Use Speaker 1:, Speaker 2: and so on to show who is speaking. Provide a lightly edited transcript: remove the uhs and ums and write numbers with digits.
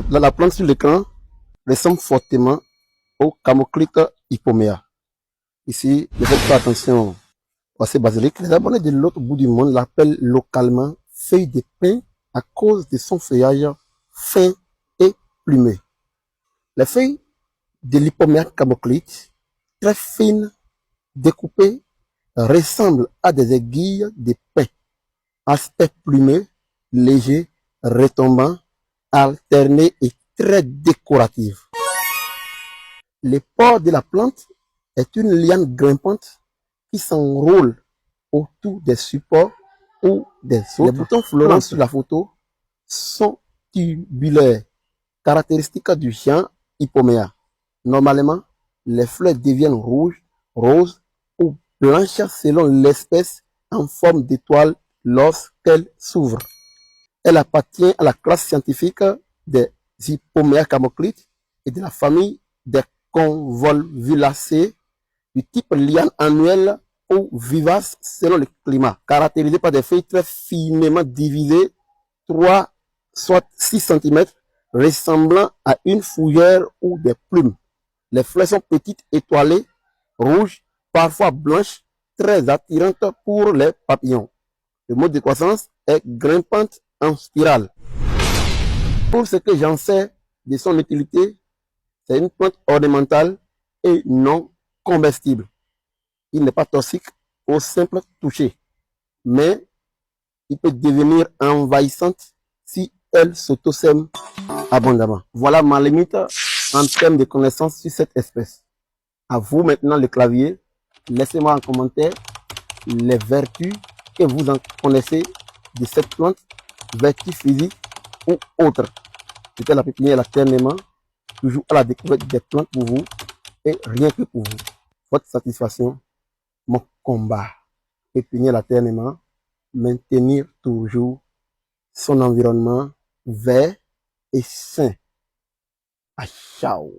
Speaker 1: La plante sur l'écran ressemble fortement au Camoclite hypomea. Ici, ne faites pas attention à ces basiliques. Les abonnés de l'autre bout du monde l'appellent localement feuille de pin à cause de son feuillage fin et plumé. Les feuilles de l'hypomea camoclite, très fines, découpées, ressemblent à des aiguilles de pin. Aspect plumeux, léger, retombant, alterné et très décoratif. Le port de la plante est une liane grimpante qui s'enroule autour des supports ou des autres. Les boutons florents sur la photo sont tubulaires, caractéristiques du genre hypomea. Normalement, les fleurs deviennent rouges, roses ou blanches selon l'espèce en forme d'étoile lorsqu'elles s'ouvrent. Elle appartient à la classe scientifique des Hypomea camoclite et de la famille des convolvulacées du type liane annuelle ou vivace selon le climat, caractérisée par des feuilles très finement divisées, 3 soit 6 cm, ressemblant à une fougère ou des plumes. Les fleurs sont petites, étoilées, rouges, parfois blanches, très attirantes pour les papillons. Le mode de croissance est grimpante en spirale. Pour ce que j'en sais de son utilité, c'est une plante ornementale et non comestible. Il n'est pas toxique au simple toucher, mais il peut devenir envahissante si elle s'autosème abondamment. Voilà ma limite en termes de connaissances sur cette espèce. À vous maintenant le clavier. Laissez-moi en commentaire les vertus que vous en connaissez de cette plante, vertus physiques ou autres. C'était la pépinière La Terre-Aimant, toujours à la découverte des plantes pour vous et rien que pour vous. Votre satisfaction, mon combat. Pépinière La Terre-Aimant, maintenir toujours son environnement vert et sain. Ah, ciao!